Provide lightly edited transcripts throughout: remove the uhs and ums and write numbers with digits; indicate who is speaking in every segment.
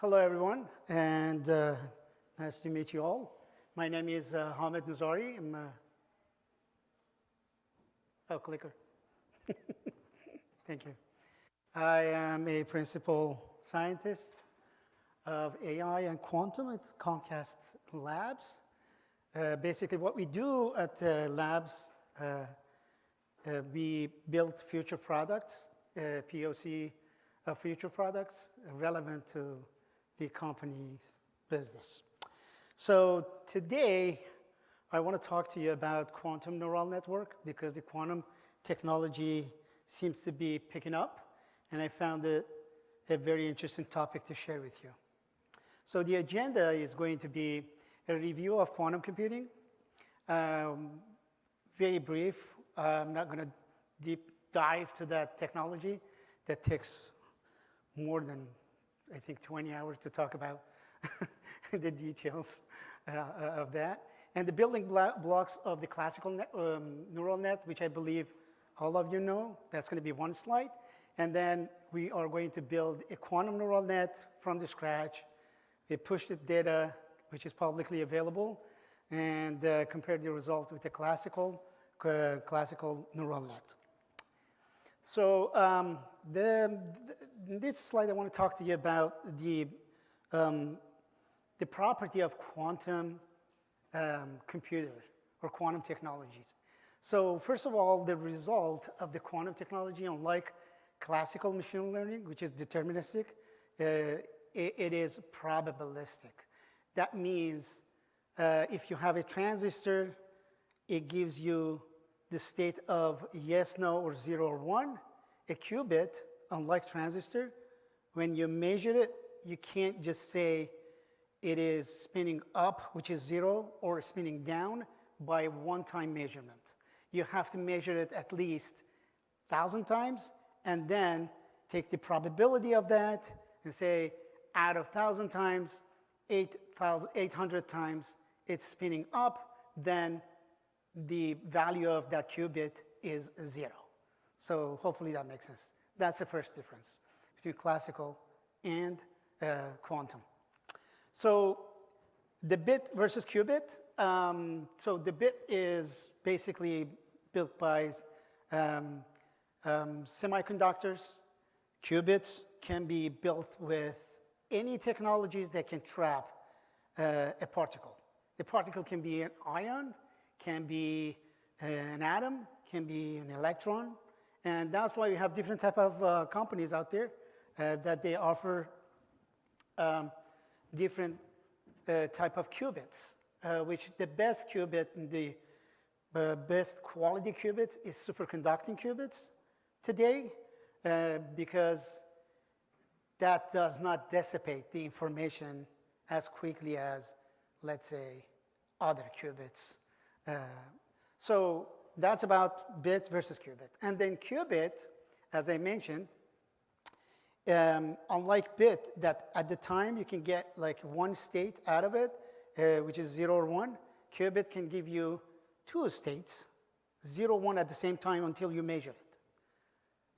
Speaker 1: Hello, everyone, and nice to meet you all. My name is Hamid Nazari. Clicker. Thank you. I am a principal scientist of AI and quantum at Comcast Labs. Basically, what we do at the labs, we build future products, POC of future products relevant to the company's business. So today, I want to talk to you about quantum neural network because the quantum technology seems to be picking up, and I found it a very interesting topic to share with you. So the agenda is going to be a review of quantum computing, very brief. I'm not going to deep dive to that technology. That takes more than, I think, 20 hours to talk about the details of that. And the building blocks of the classical neural net, which I believe all of you know, that's going to be one slide. And then we are going to build a quantum neural net from the scratch. We push the data, which is publicly available, and compare the result with the classical neural net. So this slide, I want to talk to you about the property of quantum computers or quantum technologies. So first of all, the result of the quantum technology, unlike classical machine learning, which is deterministic, it is probabilistic. That means if you have a transistor, it gives you the state of yes, no, or 0 or 1. A qubit, unlike transistor, when you measure it, you can't just say it is spinning up, which is 0, or spinning down by one-time measurement. You have to measure it at least 1,000 times, and then take the probability of that and say, out of 1,000 times, 800 times it's spinning up, then the value of that qubit is 0. So hopefully that makes sense. That's the first difference between classical and quantum. So the bit versus qubit. So the bit is basically built by semiconductors. Qubits can be built with any technologies that can trap a particle. The particle can be an ion, can be an atom, can be an electron. And that's why we have different type of companies out there that they offer different type of qubits, which the best qubit, the best quality qubits is superconducting qubits today because that does not dissipate the information as quickly as, let's say, other qubits. So that's about bit versus qubit. And then qubit, as I mentioned, unlike bit, that at the time you can get like one state out of it, which is 0 or 1, qubit can give you two states, 0, 1 at the same time until you measure it.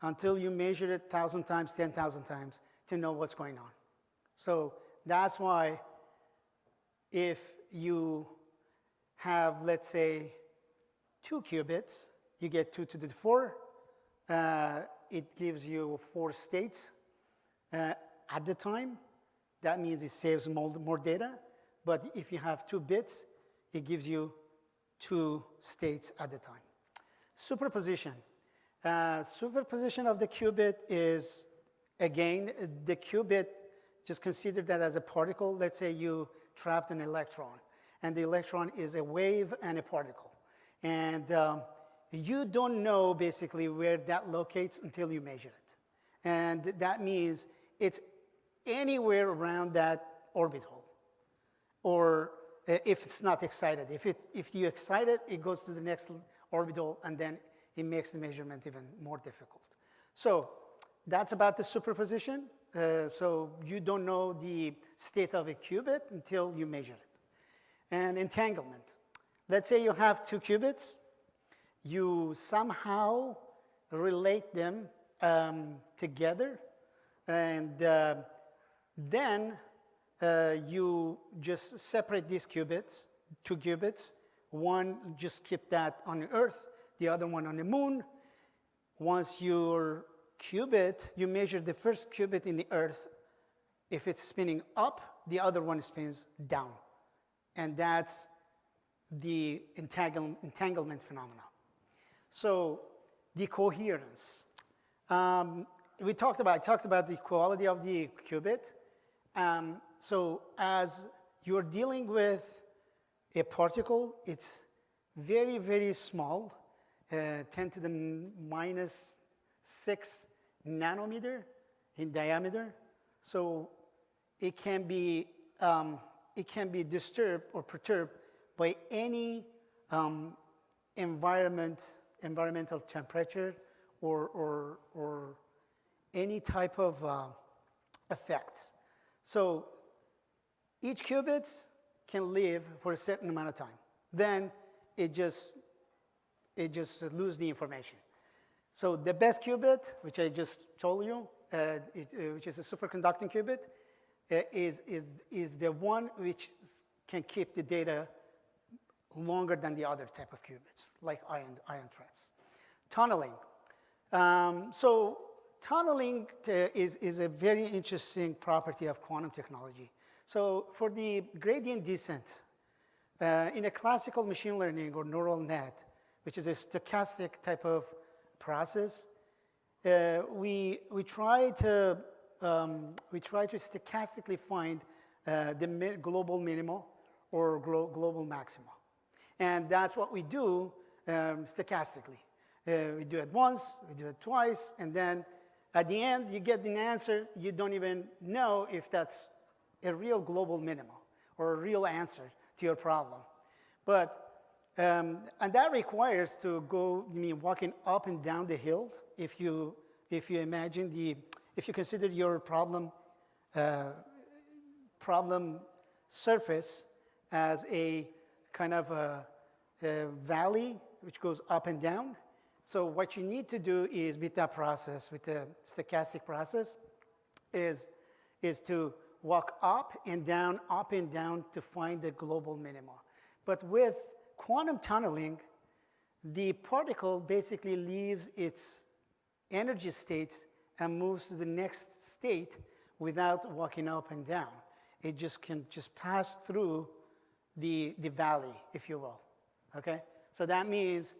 Speaker 1: Until you measure it 1,000 times, 10,000 times to know what's going on. So that's why if you have, let's say, 2 qubits, you get 2 to the 4. It gives you 4 states at the time. That means it saves more data. But if you have 2 bits, it gives you 2 states at the time. Superposition. Superposition of the qubit is, again, the qubit, just consider that as a particle. Let's say you trapped an electron, and the electron is a wave and a particle. And you don't know basically where that locates until you measure it. And that means it's anywhere around that orbital. Or if it's not excited. If you excite it, it goes to the next orbital, and then it makes the measurement even more difficult. So that's about the superposition. So you don't know the state of a qubit until you measure it. And entanglement. Let's say you have 2 qubits. You somehow relate them together, and then you just separate these qubits, 2 qubits. One, just keep that on the Earth, the other one on the moon. Once your qubit, you measure the first qubit in the Earth. If it's spinning up, the other one spins down. And that's the entanglement phenomenon. So the coherence. I talked about the quality of the qubit. So as you're dealing with a particle, it's very, very small, 10 to the minus 6 nanometer in diameter. So it can be disturbed or perturbed by any environmental temperature or any type of effects. So each qubit can live for a certain amount of time. Then it just loses the information. So the best qubit, which I just told you, which is a superconducting qubit, is the one which can keep the data longer than the other type of qubits, like ion traps. Tunneling. So tunneling is a very interesting property of quantum technology. So for the gradient descent, in a classical machine learning or neural net, which is a stochastic type of process, we try to stochastically find the global minimal or global maxima. And that's what we do stochastically. We do it once, we do it twice, and then at the end, you get an answer. You don't even know if that's a real global minimal or a real answer to your problem. But, and that requires to go, walking up and down the hills. If you imagine if you consider your problem surface as a kind of a valley which goes up and down. So what you need to do is with that process, with the stochastic process, is to walk up and down to find the global minima. But with quantum tunneling, the particle basically leaves its energy states and moves to the next state without walking up and down. It can pass through the valley, if you will, okay? So that means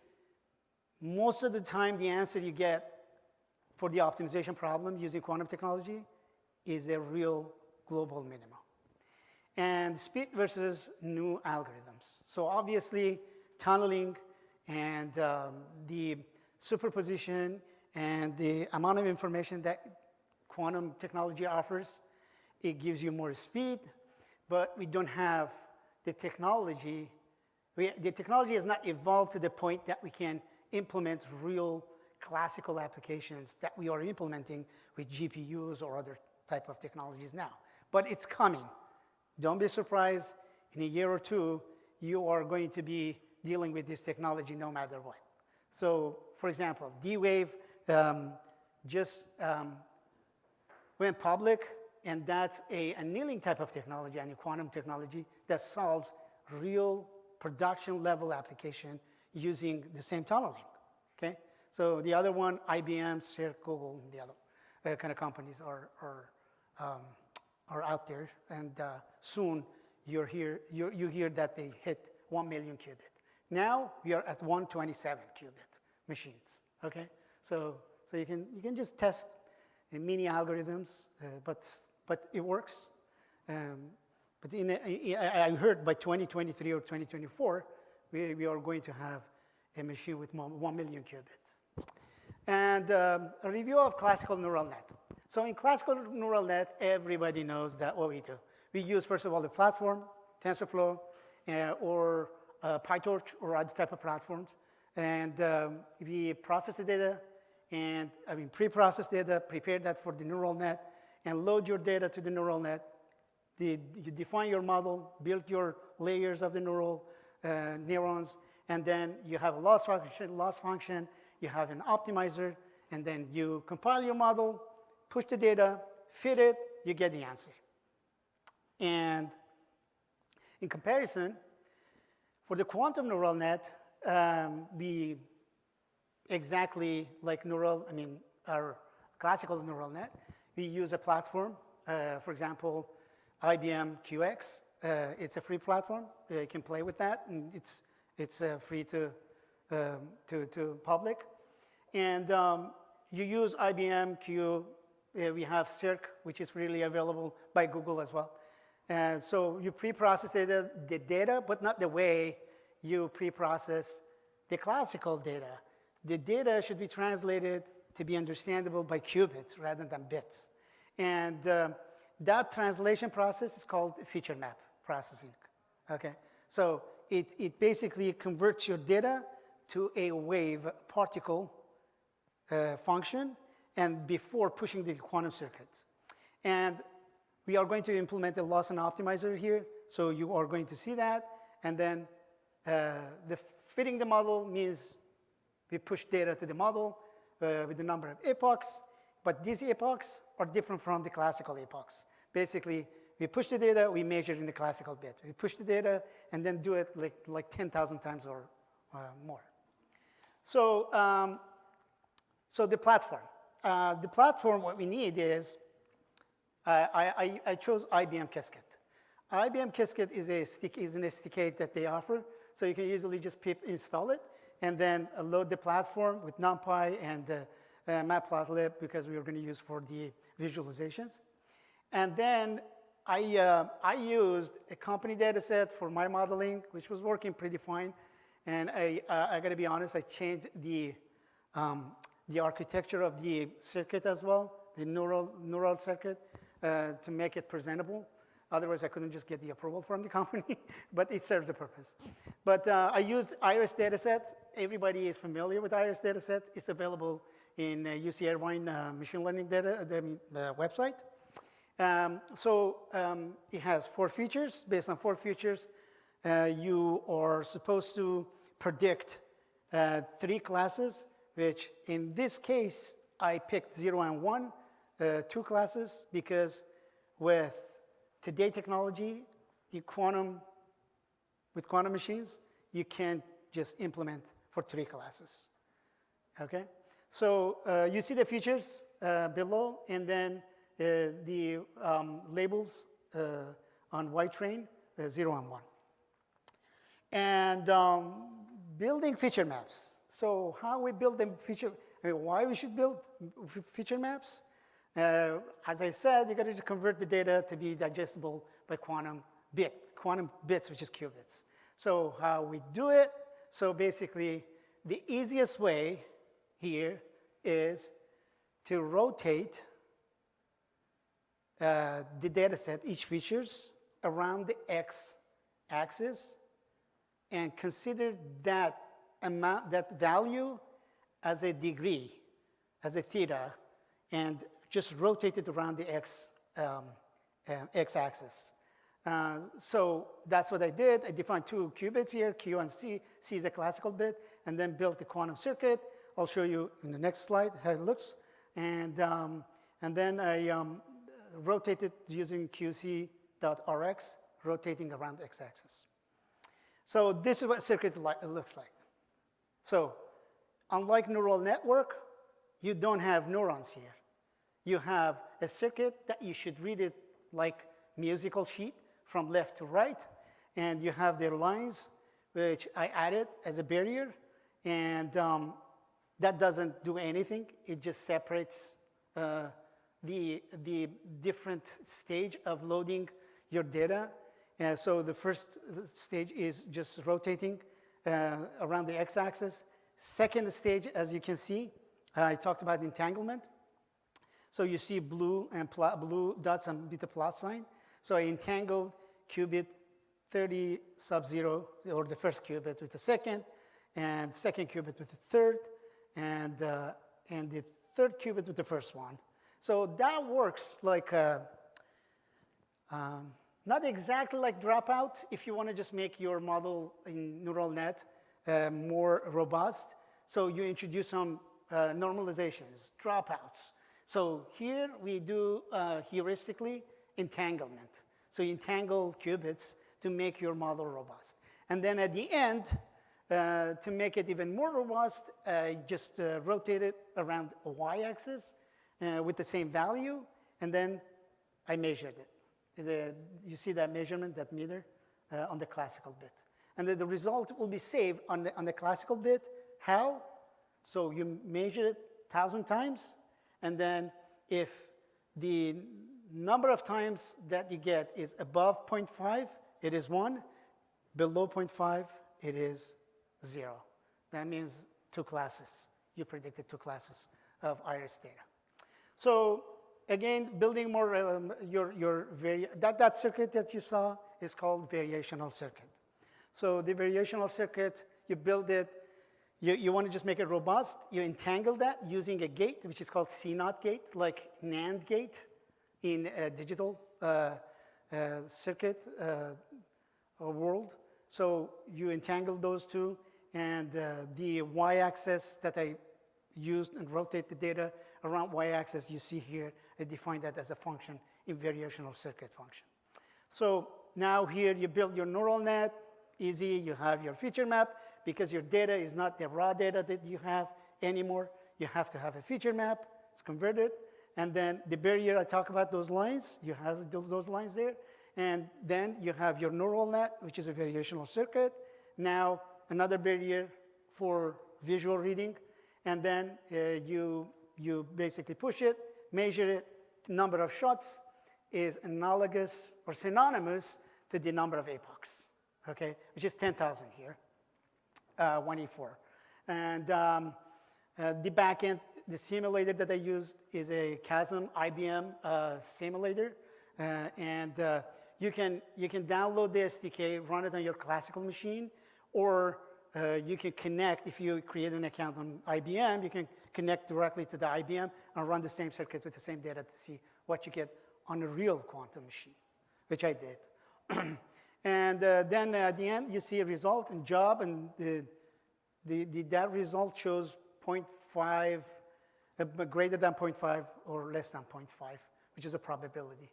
Speaker 1: most of the time the answer you get for the optimization problem using quantum technology is a real global minima. And speed versus new algorithms. So obviously tunneling and the superposition and the amount of information that quantum technology offers, it gives you more speed, but we don't have the technology. The technology has not evolved to the point that we can implement real classical applications that we are implementing with GPUs or other type of technologies now. But it's coming. Don't be surprised. In a year or two, you are going to be dealing with this technology no matter what. So, for example, D-Wave just went public, and that's an annealing type of technology, and a quantum technology that solves real production level application using the same tunneling, okay? So the other one, IBM, Cirque, Google, and the other kind of companies are out there, and soon you hear that they hit 1 million qubit. Now we are at 127 qubit machines, okay? So you can just test mini algorithms, but it works. But I heard by 2023 or 2024, we are going to have a machine with 1 million qubits. And a review of classical neural net. So in classical neural net, everybody knows that what we do. We use, first of all, the platform, TensorFlow, or PyTorch, or other type of platforms. And we process the data, and pre-process data, prepare that for the neural net, and load your data to the neural net. You define your model, build your layers of the neurons, and then you have a loss function, you have an optimizer, and then you compile your model, push the data, fit it, you get the answer. And in comparison, for the quantum neural net, we exactly like our classical neural net, we use a platform. For example, IBM QX. It's a free platform. You can play with that, and it's free to public. And you use IBM Q. We have Circ, which is freely available by Google as well. And so you pre-process the data, but not the way you pre-process the classical data. The data should be translated to be understandable by qubits rather than bits. And that translation process is called feature map processing. Okay? So it basically converts your data to a wave particle function, and before pushing the quantum circuit. And we are going to implement a loss and optimizer here, so you are going to see that. And then the fitting the model means we push data to the model with the number of epochs, but these epochs are different from the classical epochs. Basically, we push the data, we measure in the classical bit. We push the data and then do it like 10,000 times or more. So, so the platform. The platform, what we need is, I chose IBM Qiskit. IBM Qiskit is an SDK that they offer, so you can easily just pip install it and then load the platform with NumPy and Matplotlib, because we were going to use for the visualizations. And then I used a company data set for my modeling, which was working pretty fine. And I got to be honest, I changed the architecture of the circuit as well, the neural circuit, to make it presentable. Otherwise, I couldn't just get the approval from the company, but it serves the purpose. But I used Iris dataset. Everybody is familiar with Iris dataset. It's available in UC Irvine machine learning data, the website. It has 4 features. Based on 4 features, you are supposed to predict 3 classes, which in this case, I picked 0 and 1, 2 classes, because with today's technology, with quantum machines, you can't just implement for 3 classes. Okay? So you see the features below, and then the labels on white train, 0 and 1. And building feature maps. So how we build them why we should build feature maps? As I said, you got to just convert the data to be digestible by quantum bits, which is qubits. So how we do it? So basically, the easiest way here is to rotate the data set, each features, around the x-axis, and consider that value as a degree, as a theta, and just rotate it around the x-axis. So that's what I did. I defined 2 qubits here, Q and C. C is a classical bit, and then built the quantum circuit. I'll show you in the next slide how it looks. And then I rotated using qc.rx, rotating around the x-axis. So this is what circuit looks like. So unlike neural network, you don't have neurons here. You have a circuit that you should read it like musical sheet from left to right, and you have their lines, which I added as a barrier, and that doesn't do anything. It just separates the different stage of loading your data. So the first stage is just rotating around the x-axis. Second stage, as you can see, I talked about entanglement. So you see blue blue dots and with the plus sign. So I entangled qubit 30 sub 0, or the first qubit with the second, and second qubit with the third, and the third qubit with the first one. So that works like not exactly like dropout if you want to just make your model in neural net more robust. So you introduce some normalizations, dropouts. So here we do heuristically entanglement. So you entangle qubits to make your model robust. And then at the end, to make it even more robust, just rotate it around a y-axis with the same value, and then I measured it. You see that measurement, that meter, on the classical bit. And then the result will be saved on the classical bit. How? So you measure it 1,000 times, and then if the number of times that you get is above 0.5, it is 1. Below 0.5, it is 0. That means 2 classes. You predicted 2 classes of iris data. So again, building more, that circuit that you saw is called variational circuit. So the variational circuit, you build it, you want to just make it robust, you entangle that using a gate, which is called C0 gate, like NAND gate in a digital circuit world. So you entangle those two, and the y-axis that I used and rotate the data around y-axis, you see here, I define that as a function in variational circuit function. So now here you build your neural net, easy, you have your feature map, because your data is not the raw data that you have anymore. You have to have a feature map, it's converted, and then the barrier, I talk about those lines, you have those lines there, and then you have your neural net, which is a variational circuit. Now, another barrier for visual reading, and then you basically push it, measure it, the number of shots is analogous or synonymous to the number of epochs, okay, which is 10,000 here, 184. And the backend, the simulator that I used is a Chasm IBM simulator, and you can download the SDK, run it on your classical machine, or you can connect, if you create an account on IBM, you can connect directly to the IBM and run the same circuit with the same data to see what you get on a real quantum machine, which I did. And then at the end, you see a result and job, and that result shows 0.5, greater than 0.5 or less than 0.5, which is a probability.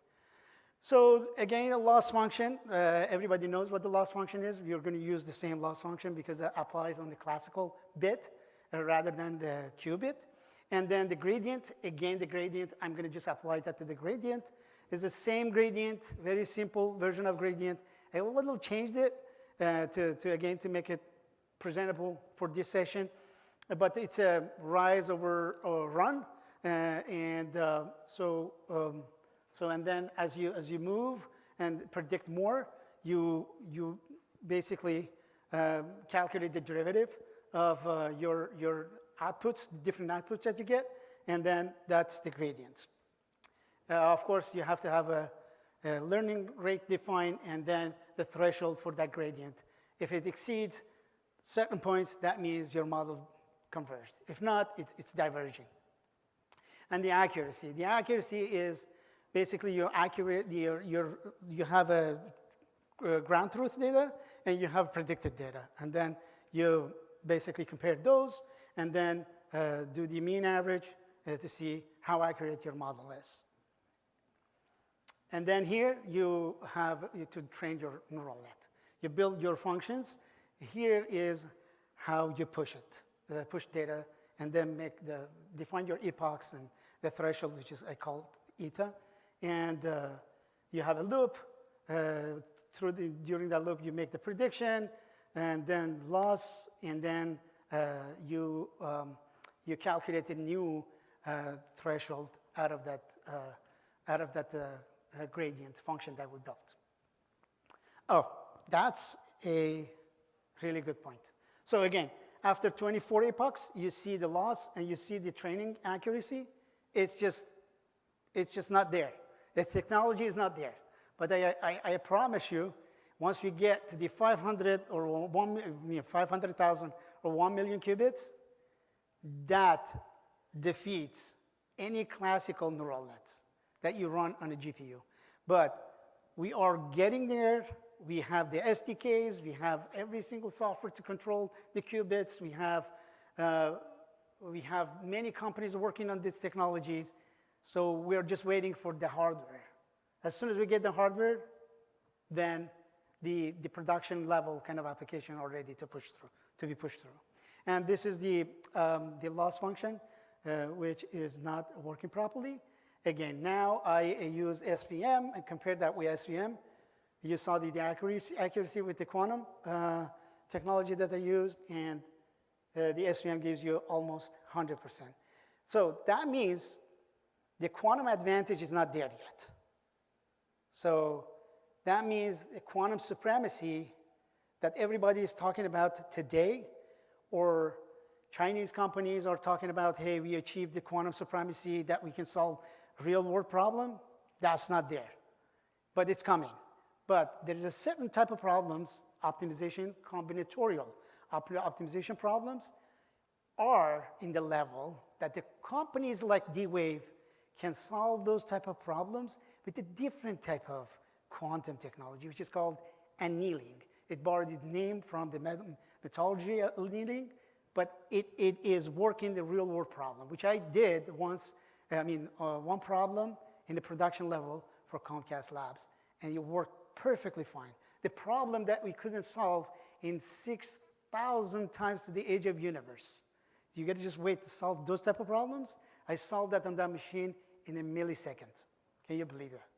Speaker 1: So again, a loss function, everybody knows what the loss function is. We're going to use the same loss function because that applies on the classical bit rather than the qubit. And then the gradient, again, the gradient, I'm going to just apply that to the gradient. It's the same gradient, very simple version of gradient. I a little changed it to make it presentable for this session. But it's a rise over run. And then as you move and predict more, you basically calculate the derivative of your outputs, the different outputs that you get, and then that's the gradient. Of course, you have to have a learning rate defined and then the threshold for that gradient. If it exceeds certain points, that means your model converged. If not, it's diverging. And the accuracy. The accuracy is basically you're accurate, you have a ground truth data and you have predicted data. And then you basically compare those and then do the mean average to see how accurate your model is. And then here you have to train your neural net. You build your functions. Here is how you push it, push data, and then define your epochs and the threshold, which is I call eta. And you have a loop. During that loop, you make the prediction, and then loss, and then you calculate a new threshold out of that gradient function that we built. Oh, that's a really good point. So again, after 24 epochs, you see the loss and you see the training accuracy. It's just not there. The technology is not there. But I promise you, once we get to the 500 or 500,000 or 1 million qubits, that defeats any classical neural nets that you run on a GPU. But we are getting there. We have the SDKs. We have every single software to control the qubits. We have many companies working on these technologies. So we're just waiting for the hardware. As soon as we get the hardware, than the production level kind of application already to be pushed through. And this is the loss function, which is not working properly. Again, now I use SVM and compare that with SVM. You saw the accuracy with the quantum technology that I used, and the SVM gives you almost 100%. So that means the quantum advantage is not there yet. So that means the quantum supremacy that everybody is talking about today, or Chinese companies are talking about, hey, we achieved the quantum supremacy that we can solve real world problem, that's not there. But it's coming. But there's a certain type of problems, optimization, combinatorial optimization problems are in the level that the companies like D-Wave can solve those type of problems with a different type of quantum technology, which is called annealing. It borrowed its name from the metallurgy annealing, but it is working the real world problem, which I did once, one problem in the production level for Comcast Labs, and it worked perfectly fine. The problem that we couldn't solve in 6,000 times to the age of universe. You got to just wait to solve those type of problems. I solved that on that machine in a millisecond. Can you believe that?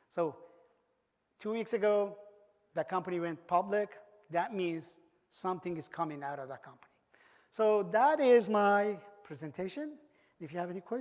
Speaker 1: So 2 weeks ago, that company went public. That means something is coming out of that company. So that is my presentation. If you have any questions.